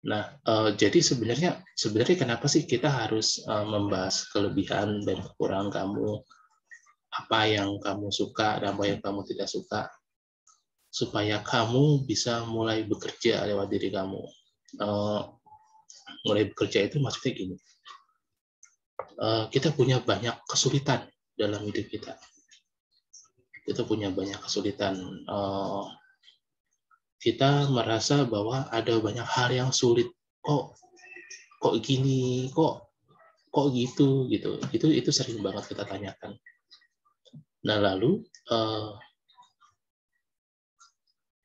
Nah, jadi sebenarnya kenapa sih kita harus membahas kelebihan dan kekurangan kamu, apa yang kamu suka dan apa yang kamu tidak suka, supaya kamu bisa mulai bekerja lewat diri kamu. Mulai bekerja itu maksudnya gini, kita punya banyak kesulitan dalam hidup kita. Kita punya banyak kesulitan. Kita merasa bahwa ada banyak hal yang sulit. Kok gini, kok gitu. Itu sering banget kita tanyakan. Nah, lalu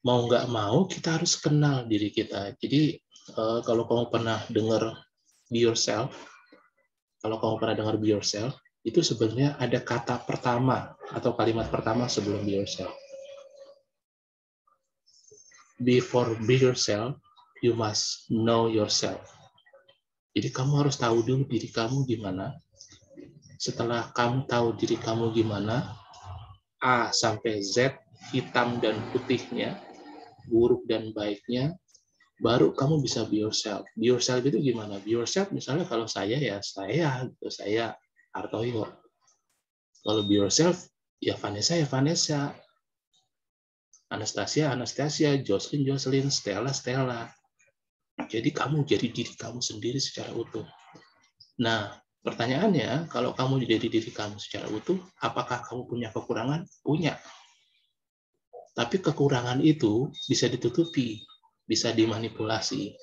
mau nggak mau kita harus kenal diri kita. Jadi kalau kamu pernah dengar be yourself, itu sebenarnya ada kata pertama atau kalimat pertama sebelum be yourself. Before be yourself, you must know yourself. Jadi kamu harus tahu dulu diri kamu gimana. Setelah kamu tahu diri kamu gimana, A sampai Z, hitam dan putihnya, buruk dan baiknya, baru kamu bisa be yourself. Be yourself itu gimana? Be yourself misalnya kalau saya Hartoyo. Kalau be yourself, ya Vanessa. Anastasia, Jocelyn, Stella. Jadi kamu jadi diri kamu sendiri secara utuh. Nah, pertanyaannya, kalau kamu jadi diri kamu secara utuh, apakah kamu punya kekurangan? Punya. Tapi kekurangan itu bisa ditutupi, bisa dimanipulasi.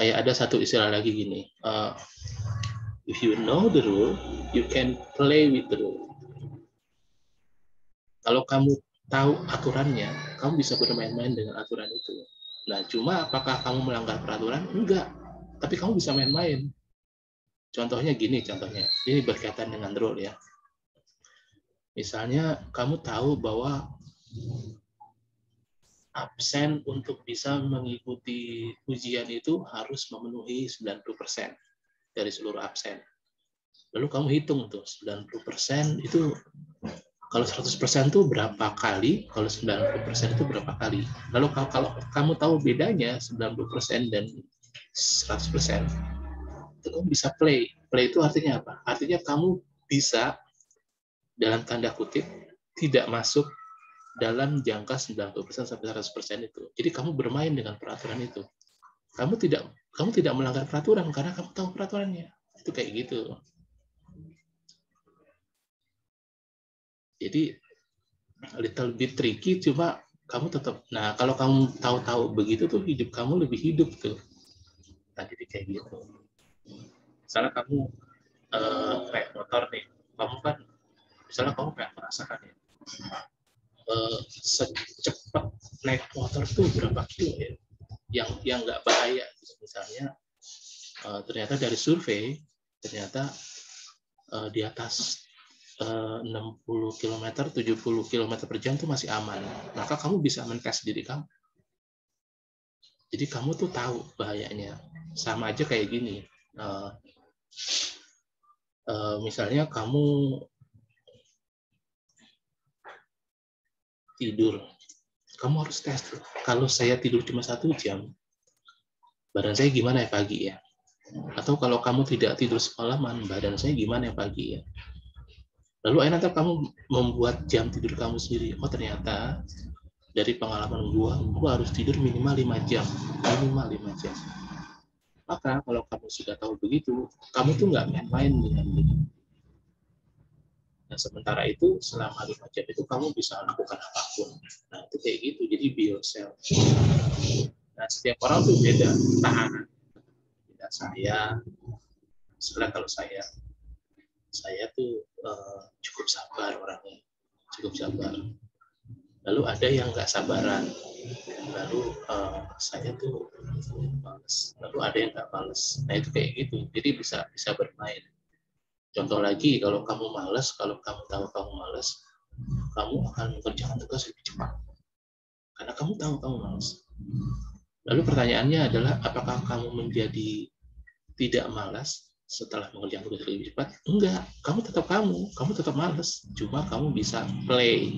Kayak ada satu istilah lagi gini, if you know the rule, you can play with the rule. Kalau kamu tahu aturannya, kamu bisa bermain-main dengan aturan itu. Nah, cuma apakah kamu melanggar peraturan? Enggak. Tapi kamu bisa main-main. Contohnya gini, ini berkaitan dengan rule ya. Misalnya kamu tahu bahwa absen untuk bisa mengikuti ujian itu harus memenuhi 90% dari seluruh absen. Lalu kamu hitung tuh, 90% itu kalau 100% itu berapa kali, kalau 90% itu berapa kali. Lalu kalau kamu tahu bedanya 90% dan 100%, itu kamu bisa play. Play itu artinya apa? Artinya kamu bisa, dalam tanda kutip, tidak masuk dalam jangka 90% sampai 100% itu. Jadi kamu bermain dengan peraturan itu. Kamu tidak melanggar peraturan karena kamu tahu peraturannya. Itu kayak gitu. Jadi little bit tricky, cuma kamu tetap. Nah, kalau kamu tahu-tahu begitu tuh hidup kamu lebih hidup tuh. Nah, jadi kayak gitu. Misalnya kamu naik motor nih, kamu kan, misalnya kamu kayak merasakan ya, secepat naik motor tuh berapa kilo ya, yang nggak bahaya. Misalnya ternyata dari survei, ternyata di atas 60 km, 70 km per jam itu masih aman. Maka kamu bisa mentes diri kamu. Jadi kamu tuh tahu bahayanya. Sama aja kayak gini. Misalnya kamu tidur. Kamu harus tes. Kalau saya tidur cuma 1 jam, badan saya gimana ya pagi ya? Atau kalau kamu tidak tidur semalaman, badan saya gimana ya pagi ya? Lalu nanti kamu membuat jam tidur kamu sendiri. Oh, ternyata dari pengalaman gua harus tidur minimal 5 jam. Minimal 5 jam. Maka kalau kamu sudah tahu begitu, kamu tuh nggak main-main dengan itu. Nah, sementara itu selama 5 jam itu kamu bisa lakukan apapun. Nah, itu kayak gitu. Jadi be yourself. Nah, setiap orang tuh beda. Tahanan. Tidak saya. Sebenarnya kalau saya tuh cukup sabar orangnya. Cukup sabar. Lalu ada yang nggak sabaran. Lalu saya tuh males. Lalu ada yang nggak males. Nah, itu kayak gitu. Jadi bisa bermain. Contoh lagi, kalau kamu malas, kalau kamu tahu kamu malas, kamu akan mengerjakan tugas lebih cepat. Karena kamu tahu kamu malas. Lalu pertanyaannya adalah, apakah kamu menjadi tidak malas setelah mengerjakan tugas lebih cepat? Enggak, kamu tetap malas. Cuma kamu bisa play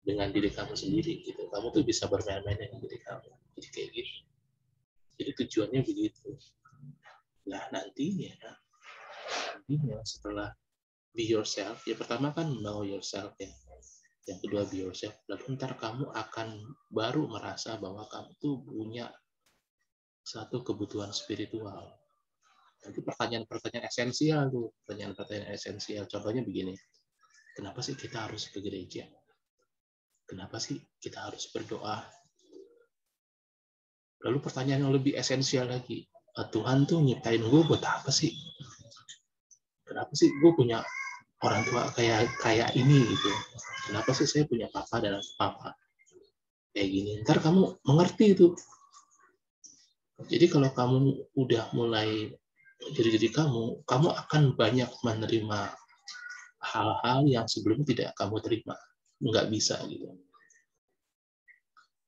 dengan diri kamu sendiri gitu. Kamu tuh bisa bermain-main dengan diri kamu. Jadi kayak gitu. Jadi tujuannya begitu. Nah, nantinya setelah be yourself, ya pertama kan know yourself ya. Yang kedua be yourself. Lalu ntar kamu akan baru merasa bahwa kamu tuh punya satu kebutuhan spiritual. Nanti pertanyaan-pertanyaan esensial tuh, pertanyaan-pertanyaan esensial. Contohnya begini, kenapa sih kita harus ke gereja? Kenapa sih kita harus berdoa? Lalu pertanyaan yang lebih esensial lagi, Tuhan tuh nyiptain gue buat apa sih? Kenapa sih gue punya orang tua kayak ini gitu? Kenapa sih saya punya papa dan papa kayak gini? Ntar kamu mengerti itu. Jadi kalau kamu udah mulai menjadi diri kamu akan banyak menerima hal-hal yang sebelumnya tidak kamu terima, nggak bisa gitu.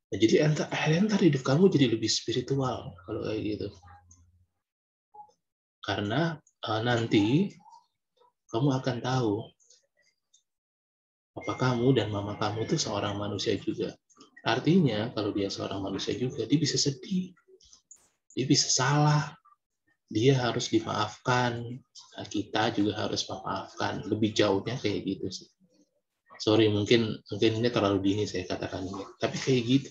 Nah, jadi entar hidup kamu jadi lebih spiritual kalau kayak gitu. Karena nanti kamu akan tahu papa kamu dan mama kamu itu seorang manusia juga. Artinya kalau dia seorang manusia juga, dia bisa sedih, dia bisa salah, dia harus dimaafkan. Nah, kita juga harus memaafkan. Lebih jauhnya kayak gitu sih. Sorry, mungkin ini terlalu dini saya katakan ini, tapi kayak gitu.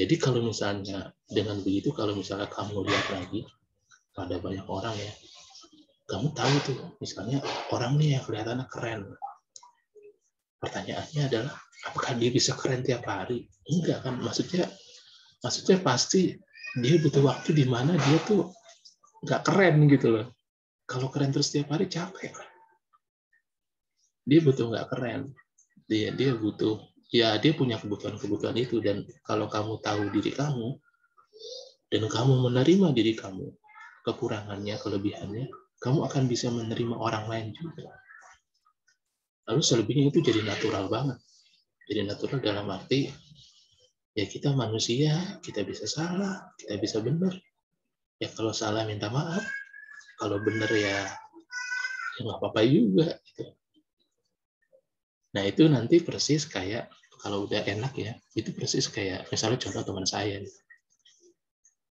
Jadi kalau misalnya dengan begitu, kalau misalnya kamu lihat lagi pada banyak orang ya, kamu tahu tuh, misalnya orang nih yang kelihatannya keren. Pertanyaannya adalah, apakah dia bisa keren tiap hari? Enggak kan, maksudnya pasti dia butuh waktu di mana dia tuh nggak keren gitu loh. Kalau keren terus tiap hari capek. Dia butuh nggak keren. Dia butuh, ya dia punya kebutuhan itu. Dan kalau kamu tahu diri kamu dan kamu menerima diri kamu, kekurangannya, kelebihannya, kamu akan bisa menerima orang lain juga. Lalu selebihnya itu jadi natural banget. Jadi natural dalam arti ya kita manusia, kita bisa salah, kita bisa benar. Ya kalau salah minta maaf, kalau benar ya nggak apa-apa juga. Gitu. Nah itu nanti persis kayak kalau udah enak ya, itu persis kayak misalnya contoh teman saya.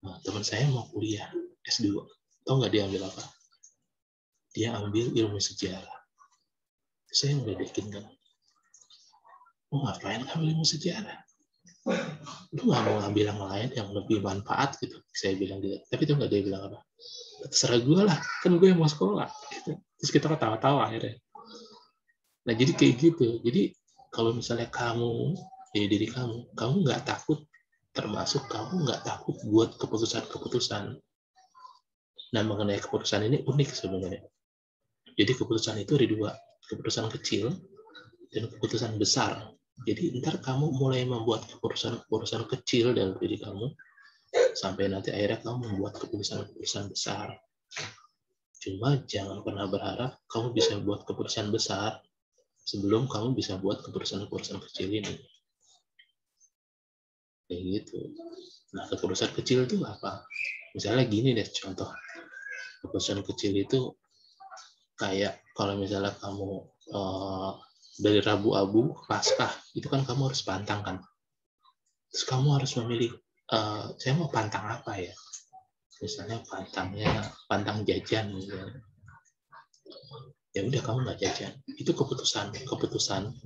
Nah, teman saya mau kuliah S2, tahu nggak dia ambil apa? Dia ambil ilmu sejarah. Saya ngeledekin kan, lu ngapain ngambil ilmu sejarah? Lu nggak mau ngambil yang lain yang lebih manfaat gitu? Saya bilang gitu. Tapi itu nggak, dia bilang apa? Terserah gue lah, kan gue yang mau sekolah. Gitu. Terus kita ketawa-tawa akhirnya. Nah jadi kayak gitu. Jadi kalau misalnya kamu, jadi diri kamu nggak takut, termasuk kamu nggak takut buat keputusan-keputusan. Nah mengenai keputusan ini unik sebenarnya. Jadi keputusan itu ada dua, keputusan kecil dan keputusan besar. Jadi ntar kamu mulai membuat keputusan kecil dalam diri kamu, sampai nanti akhirnya kamu membuat keputusan besar. Cuma jangan pernah berharap kamu bisa buat keputusan besar sebelum kamu bisa buat keputusan kecil ini. Kayak gitu. Nah, keputusan kecil itu apa? Misalnya gini deh contoh. Keputusan kecil itu kayak kalau misalnya kamu dari Rabu Abu Paskah, itu kan kamu harus pantang kan. Terus kamu harus memilih, saya mau pantang apa ya? Misalnya pantang jajan misalnya. Ya udah kamu nggak jajan. Itu keputusan.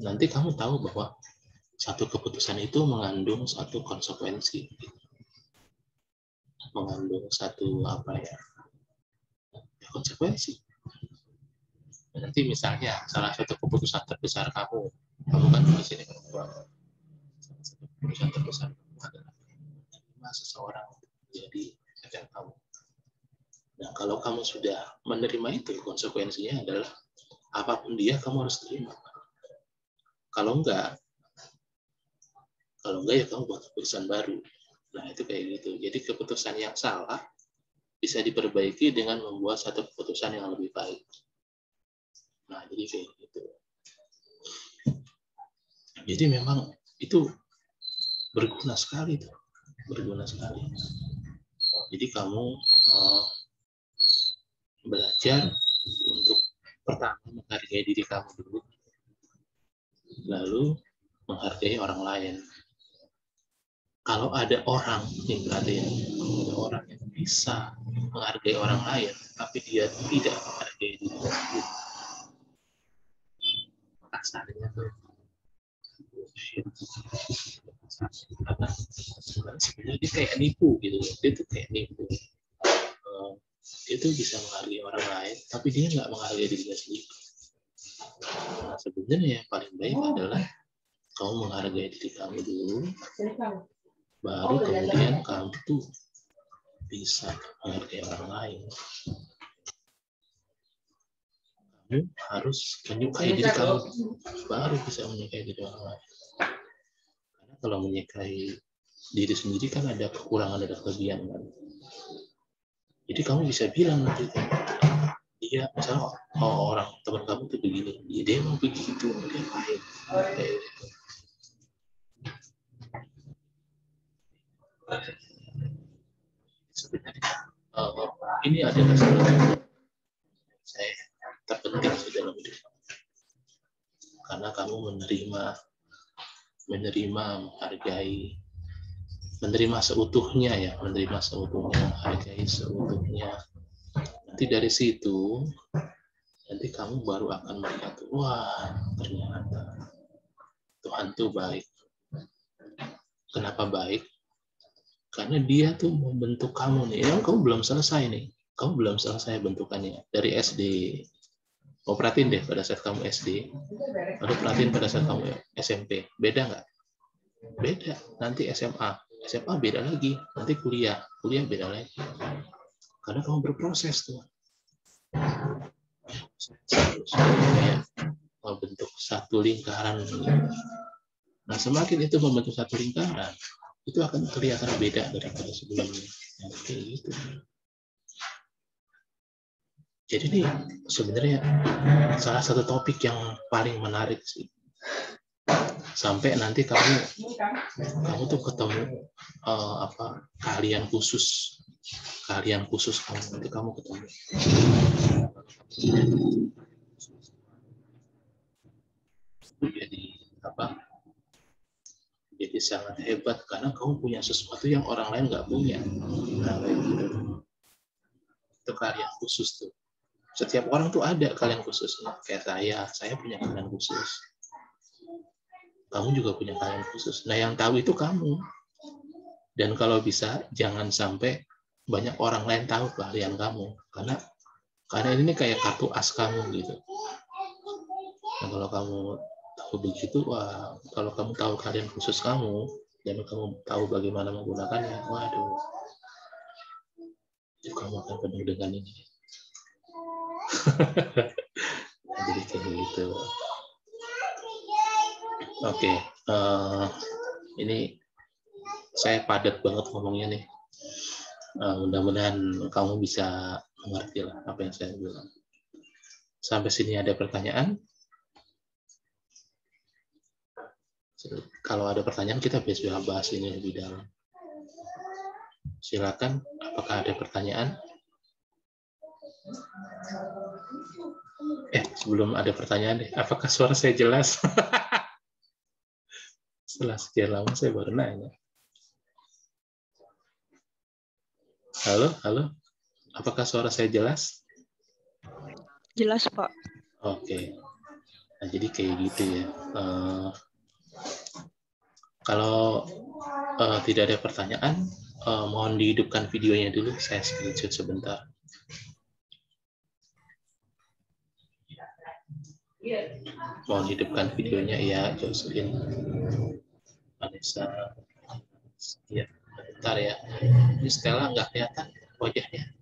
Nanti kamu tahu bahwa satu keputusan itu mengandung satu konsekuensi, mengandung satu apa ya, konsekuensi. Nanti misalnya salah satu keputusan terbesar kamu kan di sini salah satu keputusan terbesar kamu adalah menerima seseorang menjadi pacar kamu. Nah kalau kamu sudah menerima itu, konsekuensinya adalah apapun dia kamu harus terima. Kalau enggak ya kamu buat keputusan baru. Nah itu kayak gitu. Jadi keputusan yang salah bisa diperbaiki dengan membuat satu keputusan yang lebih baik. Nah jadi kayak gitu. Jadi memang itu berguna sekali tuh, berguna sekali. Jadi kamu belajar untuk pertama menghargai diri kamu dulu, lalu menghargai orang lain. Kalau ada orang, nih berarti ya, ada orang yang bisa menghargai orang lain, tapi dia tidak menghargai dirinya sendiri. Kasarnya tuh, karena sebenarnya dia kayak nipu gitu, dia tuh kayak nipu. Dia tuh bisa menghargai orang lain, tapi dia nggak menghargai dirinya sendiri. Nah, sebenarnya yang paling baik adalah kamu menghargai diri kamu dulu, baru kemudian kamu tuh bisa menghargai orang lain. Kamu harus menyukai diri kamu, baru bisa menyukai diri orang lain. Karena kalau menyukai diri sendiri kan ada kekurangan, ada kelebihan kan. Jadi kamu bisa bilang nanti, dia misalnya orang teman kamu tuh begini, dia mau begitu, dia lain. Kayak gitu. Sebenarnya ini adalah salah saya terpenting di dalam hidup, karena kamu menerima, menghargai, menerima seutuhnya ya, menghargai seutuhnya. Nanti dari situ, nanti kamu baru akan melihat, wah ternyata Tuhan tuh baik. Kenapa baik? Karena dia tuh membentuk kamu nih. Kamu belum selesai nih. Kamu belum selesai bentukannya dari SD. Mau perhatiin deh pada saat kamu SD, lalu perhatiin pada saat kamu SMP. Beda nggak? Beda. Nanti SMA beda lagi. Nanti kuliah beda lagi. Karena kamu berproses tuh. Kayak membentuk satu lingkaran. Nah, semakin itu membentuk satu lingkaran, itu akan kelihatan beda daripada sebelumnya. Kayak gitu. Jadi ini sebenarnya salah satu topik yang paling menarik sih. Sampai nanti kamu tuh ketemu keahlian khusus kamu, nanti kamu ketemu. Jadi sangat hebat karena kamu punya sesuatu yang orang lain nggak punya. Nah, gitu. Itu keahlian khusus tuh. Setiap orang tuh ada keahlian khususnya. Kayak saya punya keahlian khusus. Kamu juga punya keahlian khusus. Nah, yang tahu itu kamu. Dan kalau bisa, jangan sampai banyak orang lain tahu keahlian kamu. Karena ini kayak kartu as kamu gitu. Nah, kalau kamu tahu begitu, wah, kalau kamu tahu keahlian khusus kamu, dan kamu tahu bagaimana menggunakannya, waduh, kamu akan penuh dengan ini. Jadi kayak gitu. Oke, ini saya padat banget ngomongnya nih. Mudah-mudahan kamu bisa mengerti lah apa yang saya bilang. Sampai sini ada pertanyaan? Kalau ada pertanyaan kita bisa bahas ini lebih dalam. Silakan, apakah ada pertanyaan? Sebelum ada pertanyaan deh, apakah suara saya jelas? Setelah sekian lama saya baru nanya. Halo, apakah suara saya jelas? Jelas, Pak. Oke. Nah, jadi kayak gitu ya. Kalau tidak ada pertanyaan, mohon dihidupkan videonya dulu. Saya screenshot sebentar. Mohon hidupkan videonya ya, Jocelyn, Vanessa. Ya, bentar ya. Ini Stella nggak kelihatan wajahnya.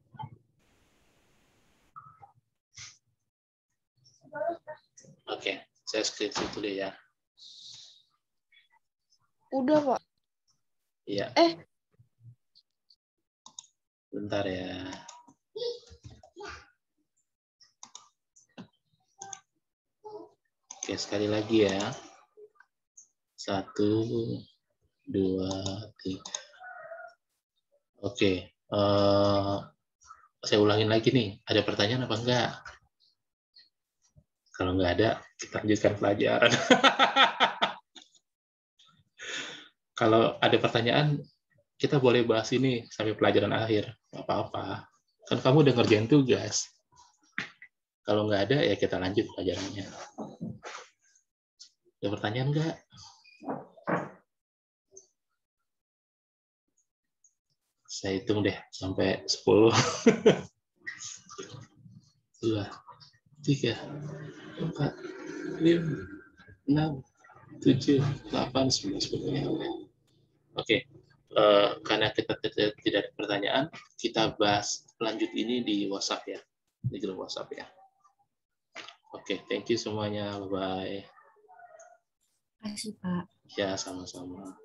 Oke, saya screenshot dulu ya. Udah, Pak. Iya. Bentar ya. Oke, sekali lagi ya. 1, 2, 3. Oke. Saya ulangin lagi nih. Ada pertanyaan apa enggak? Kalau nggak ada, kita lanjutkan pelajaran. Kalau ada pertanyaan, kita boleh bahas ini sampai pelajaran akhir. Nggak apa-apa. Kan kamu udah ngerjain tugas. Kalau nggak ada, ya kita lanjut pelajarannya. Ada pertanyaan nggak? Saya hitung deh sampai 10. 2, 3, 4, 5, 6, 7, 8, 9, 10. Ya. Oke. Karena kita tidak ada pertanyaan, kita bahas lanjut ini di WhatsApp ya. Di grup WhatsApp ya. Oke, thank you semuanya. Bye-bye. Terima kasih, Pak. Ya, sama-sama.